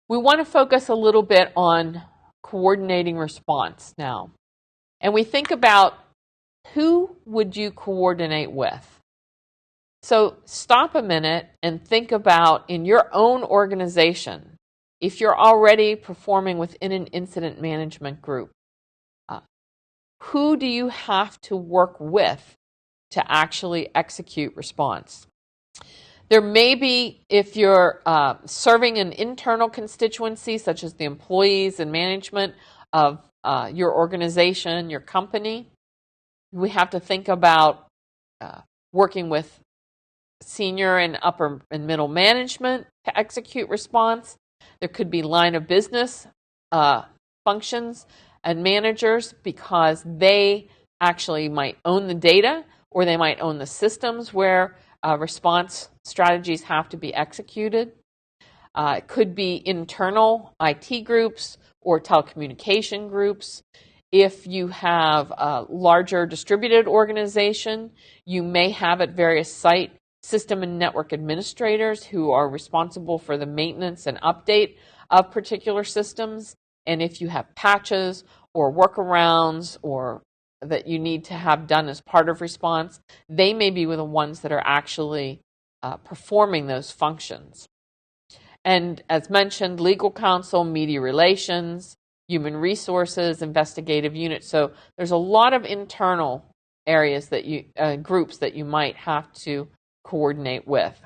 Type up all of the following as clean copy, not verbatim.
We want to focus a little bit on coordinating response now. And we think about who would you coordinate with? So stop a minute and think about in your own organization, if you're already performing within an incident management group, who do you have to work with to actually execute response? There may be, if you're serving an internal constituency, such as the employees and management of your organization, your company, we have to think about working with senior and upper and middle management to execute response. There could be line of business functions and managers because they actually might own the data or they might own the systems where response strategies have to be executed. It could be internal IT groups or telecommunication groups. If you have a larger distributed organization, you may have at various site system and network administrators who are responsible for the maintenance and update of particular systems. And if you have patches or workarounds or that you need to have done as part of response, they may be the ones that are actually performing those functions. And as mentioned, legal counsel, media relations, human resources, investigative units. So there's a lot of internal areas that you groups that you might have to coordinate with.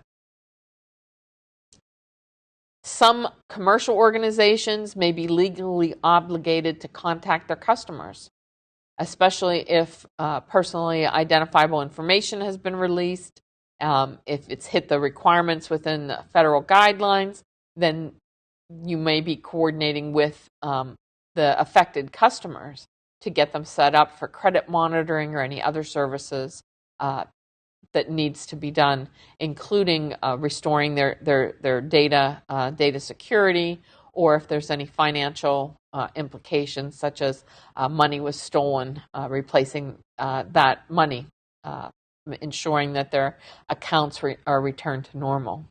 Some commercial organizations may be legally obligated to contact their customers, especially if personally identifiable information has been released. If it's hit the requirements within the federal guidelines, then you may be coordinating with the affected customers to get them set up for credit monitoring or any other services that needs to be done, including restoring their data security, or if there's any financial implications, such as money was stolen, replacing that money, ensuring that their accounts are returned to normal.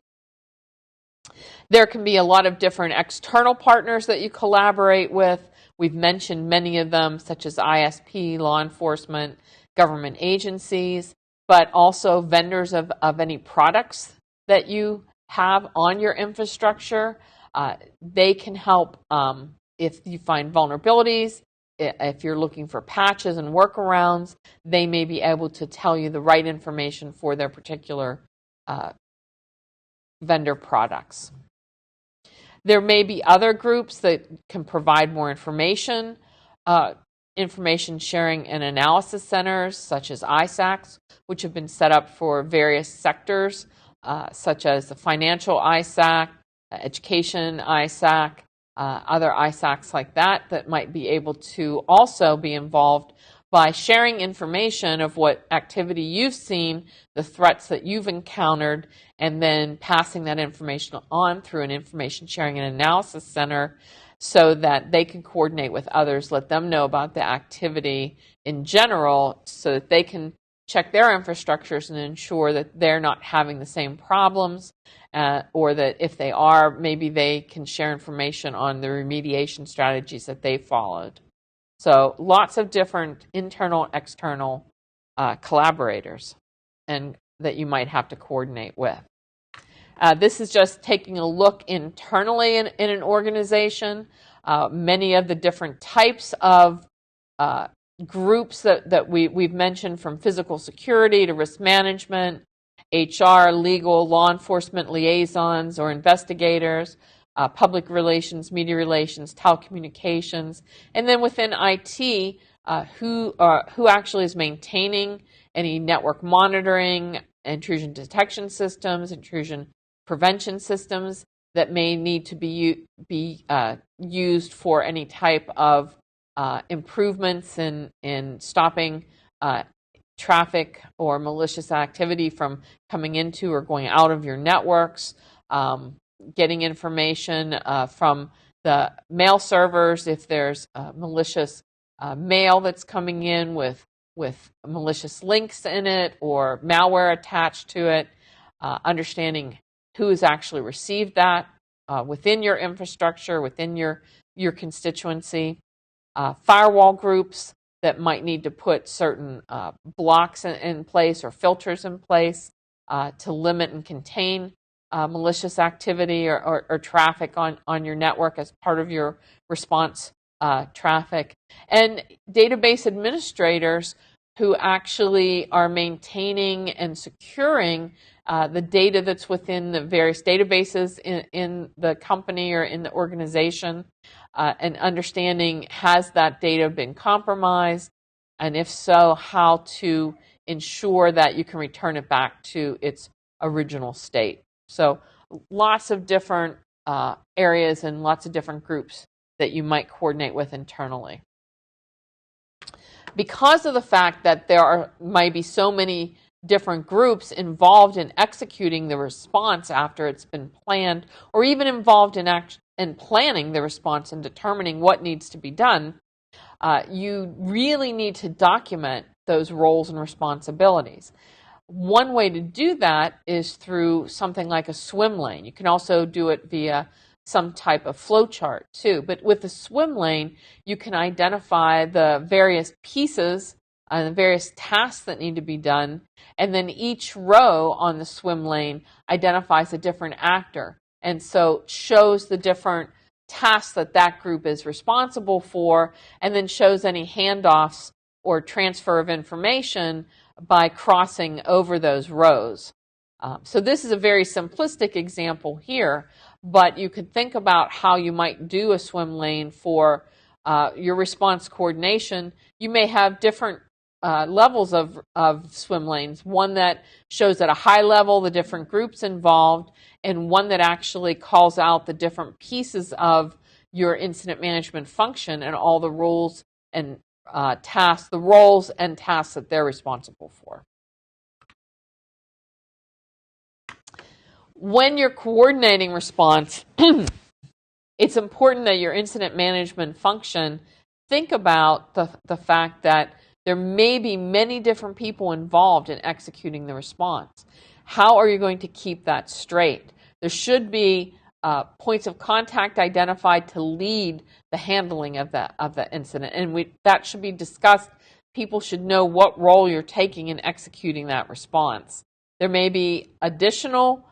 There can be a lot of different external partners that you collaborate with. We've mentioned many of them, such as ISP, law enforcement, government agencies, but also vendors of any products that you have on your infrastructure. They can help if you find vulnerabilities, if you're looking for patches and workarounds, they may be able to tell you the right information for their particular vendor products. There may be other groups that can provide more information, information sharing and analysis centers such as ISACs, which have been set up for various sectors, such as the financial ISAC, education ISAC, other ISACs like that might be able to also be involved by sharing information of what activity you've seen, the threats that you've encountered, and then passing that information on through an information sharing and analysis center so that they can coordinate with others, let them know about the activity in general so that they can check their infrastructures and ensure that they're not having the same problems, or that if they are, maybe they can share information on the remediation strategies that they followed. So lots of different internal, external collaborators and that you might have to coordinate with. This is just taking a look internally in an organization. Many of the different types of groups that we've mentioned, from physical security to risk management, HR, legal, law enforcement liaisons or investigators, public relations, media relations, telecommunications, and then within IT, who actually is maintaining any network monitoring, intrusion detection systems, intrusion prevention systems that may need to be used for any type of improvements in stopping traffic or malicious activity from coming into or going out of your networks, getting information from the mail servers if there's malicious mail that's coming in with malicious links in it or malware attached to it, understanding who has actually received that within your infrastructure, within your constituency. Firewall groups that might need to put certain blocks in place or filters in place to limit and contain malicious activity or traffic on your network as part of your response traffic. And database administrators who actually are maintaining and securing the data that's within the various databases in the company or in the organization, and understanding, has that data been compromised, and if so, how to ensure that you can return it back to its original state. So lots of different areas and lots of different groups that you might coordinate with internally. Because of the fact that there might be so many different groups involved in executing the response after it's been planned, or even involved in planning the response and determining what needs to be done, you really need to document those roles and responsibilities. One way to do that is through something like a swim lane. You can also do it via some type of flow chart too. But with the swim lane, you can identify the various pieces and the various tasks that need to be done, and then each row on the swim lane identifies a different actor, and so shows the different tasks that that group is responsible for, and then shows any handoffs or transfer of information by crossing over those rows. So this is a very simplistic example here, but you could think about how you might do a swim lane for your response coordination. You may have different levels of swim lanes, one that shows at a high level the different groups involved, and one that actually calls out the different pieces of your incident management function and all the roles and tasks, the roles and tasks that they're responsible for. When you're coordinating response, it's important that your incident management function think about the fact that there may be many different people involved in executing the response. How are you going to keep that straight? There should be points of contact identified to lead the handling of the incident, and that should be discussed. People should know what role you're taking in executing that response. There may be additional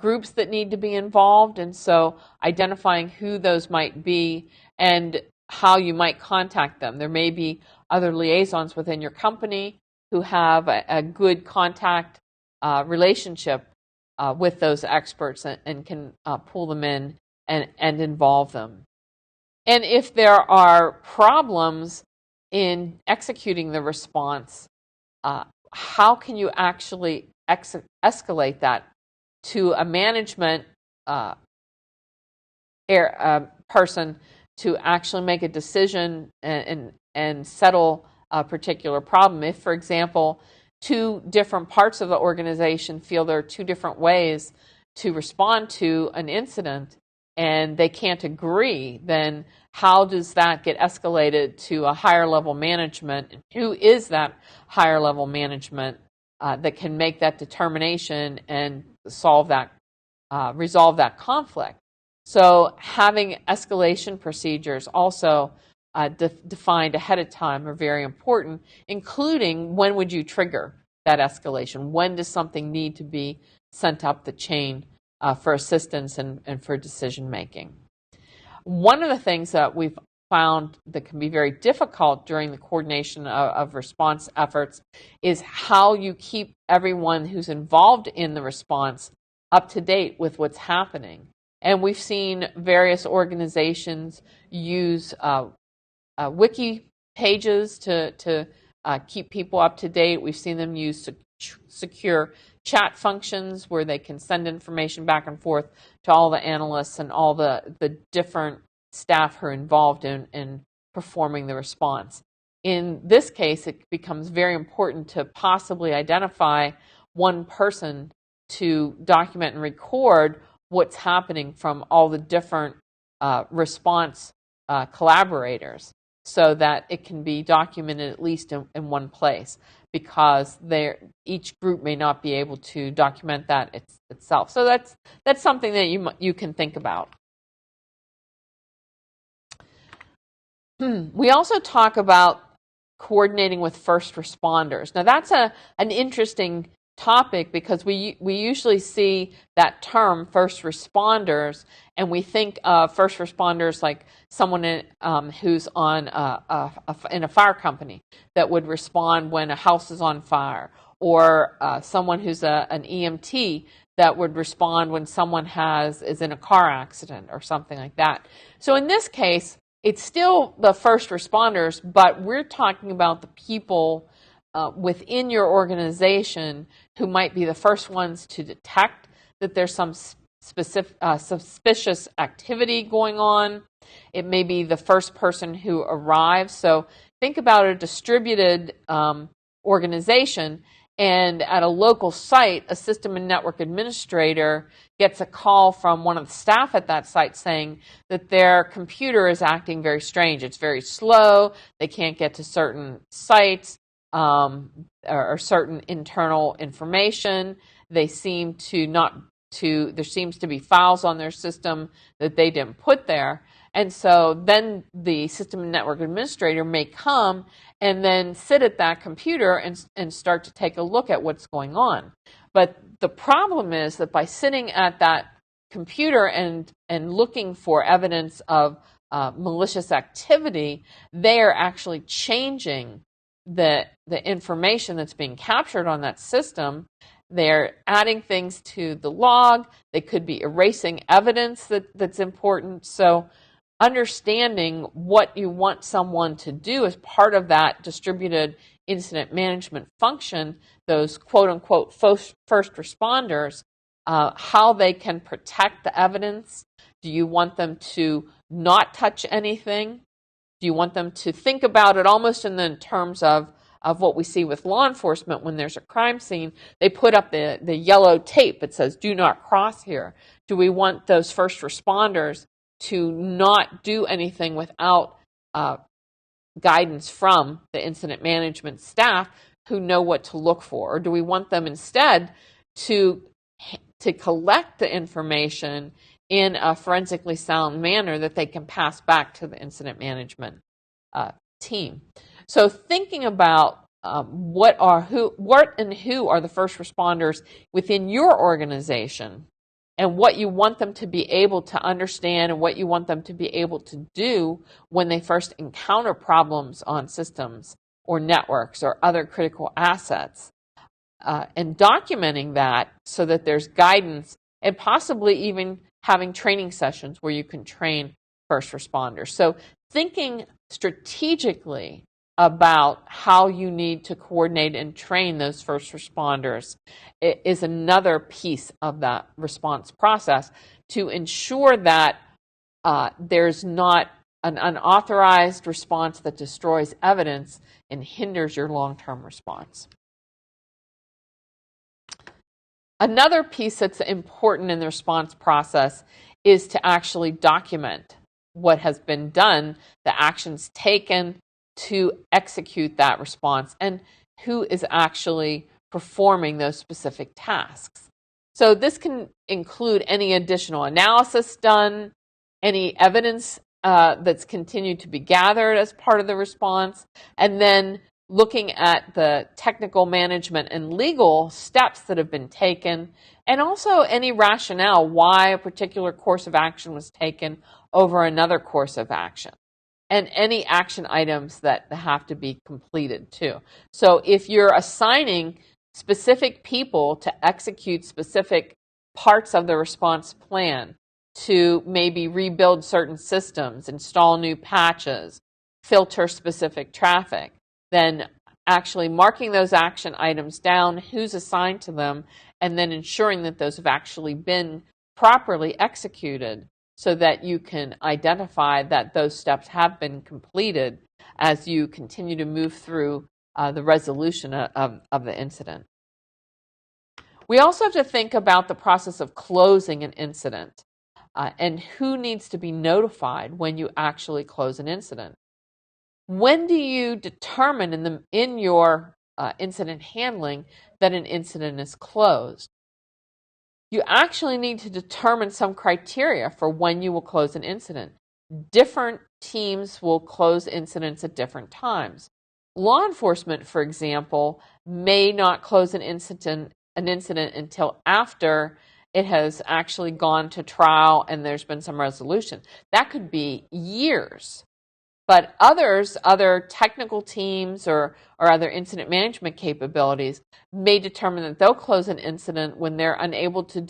groups that need to be involved, and so identifying who those might be and how you might contact them. There may be other liaisons within your company who have a good contact relationship with those experts and can pull them in and involve them. And if there are problems in executing the response, how can you actually escalate that to a management person to actually make a decision and settle a particular problem? If, for example, two different parts of the organization feel there are two different ways to respond to an incident and they can't agree, then how does that get escalated to a higher level management? Who is that higher level management that can make that determination and resolve that conflict? So having escalation procedures also defined ahead of time are very important, including when would you trigger that escalation? When does something need to be sent up the chain for assistance and for decision making? One of the things that we've found that can be very difficult during the coordination of response efforts is how you keep everyone who's involved in the response up to date with what's happening. And we've seen various organizations use wiki pages to keep people up to date. We've seen them use secure chat functions where they can send information back and forth to all the analysts and all the different staff who are involved in performing the response. In this case, it becomes very important to possibly identify one person to document and record what's happening from all the different response collaborators. so that it can be documented at least in one place, because each group may not be able to document that itself. So that's something that you can think about. We also talk about coordinating with first responders. Now that's an interesting topic, because we usually see that term first responders, and we think of first responders like someone who's in a fire company that would respond when a house is on fire, or someone who's an EMT that would respond when someone is in a car accident or something like that. So in this case, it's still the first responders, but we're talking about the people within your organization who might be the first ones to detect that there's some specific suspicious activity going on. It may be the first person who arrives. So think about a distributed organization, and at a local site, a system and network administrator gets a call from one of the staff at that site saying that their computer is acting very strange. It's very slow. They can't get to certain sites or certain internal information. They seem there seems to be files on their system that they didn't put there. And so then the system and network administrator may come and then sit at that computer and start to take a look at what's going on. But the problem is that by sitting at that computer and looking for evidence of malicious activity, they are actually changing the information that's being captured on that system. They're adding things to the log. They could be erasing evidence that's important. So understanding what you want someone to do as part of that distributed incident management function, those quote-unquote first responders, how they can protect the evidence. Do you want them to not touch anything? Do you want them to think about it almost in the terms of what we see with law enforcement when there's a crime scene? They put up the yellow tape that says, "Do not cross here." Do we want those first responders to not do anything without guidance from the incident management staff who know what to look for? Or do we want them instead to collect the information in a forensically sound manner that they can pass back to the incident management team? So thinking about what and who are the first responders within your organization, and what you want them to be able to understand and what you want them to be able to do when they first encounter problems on systems or networks or other critical assets, and documenting that so that there's guidance, and possibly even having training sessions where you can train first responders. So thinking strategically about how you need to coordinate and train those first responders is another piece of that response process to ensure that there's not an unauthorized response that destroys evidence and hinders your long-term response. Another piece that's important in the response process is to actually document what has been done, the actions taken to execute that response, and who is actually performing those specific tasks. So this can include any additional analysis done, any evidence that's continued to be gathered as part of the response, and then looking at the technical management and legal steps that have been taken, and also any rationale why a particular course of action was taken over another course of action, and any action items that have to be completed too. So if you're assigning specific people to execute specific parts of the response plan, to maybe rebuild certain systems, install new patches, filter specific traffic, then actually marking those action items down, who's assigned to them, and then ensuring that those have actually been properly executed so that you can identify that those steps have been completed as you continue to move through the resolution of the incident. We also have to think about the process of closing an incident and who needs to be notified when you actually close an incident. When do you determine in your incident handling that an incident is closed? You actually need to determine some criteria for when you will close an incident. Different teams will close incidents at different times. Law enforcement, for example, may not close an incident until after it has actually gone to trial and there's been some resolution. That could be years. But other technical teams or other incident management capabilities may determine that they'll close an incident when they're unable to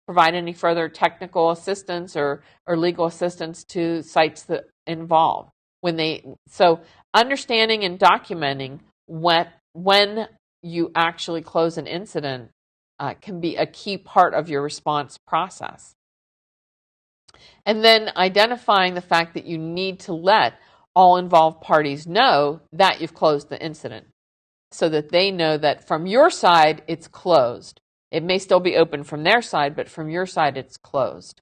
provide any further technical assistance or legal assistance to sites that involve. So understanding and documenting when you actually close an incident can be a key part of your response process. And then identifying the fact that you need to let all involved parties know that you've closed the incident so that they know that from your side, it's closed. It may still be open from their side, but from your side, it's closed.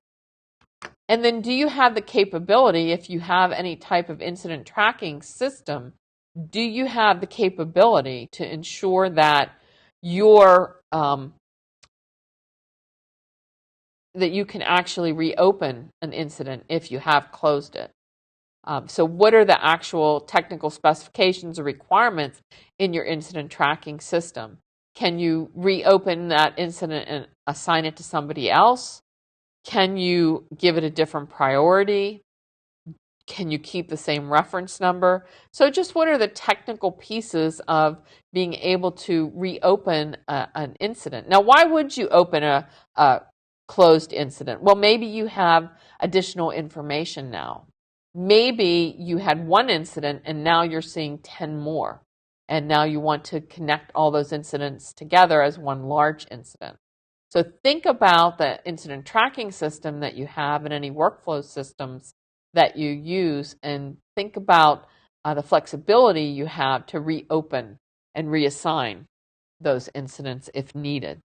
And then do you have the capability, if you have any type of incident tracking system, do you have the capability to ensure that that you can actually reopen an incident if you have closed it? So what are the actual technical specifications or requirements in your incident tracking system? Can you reopen that incident and assign it to somebody else? Can you give it a different priority? Can you keep the same reference number? So just what are the technical pieces of being able to reopen an incident? Now, why would you open a closed incident? Well, maybe you have additional information now. Maybe you had one incident and now you're seeing 10 more. And now you want to connect all those incidents together as one large incident. So think about the incident tracking system that you have and any workflow systems that you use, and think about the flexibility you have to reopen and reassign those incidents if needed.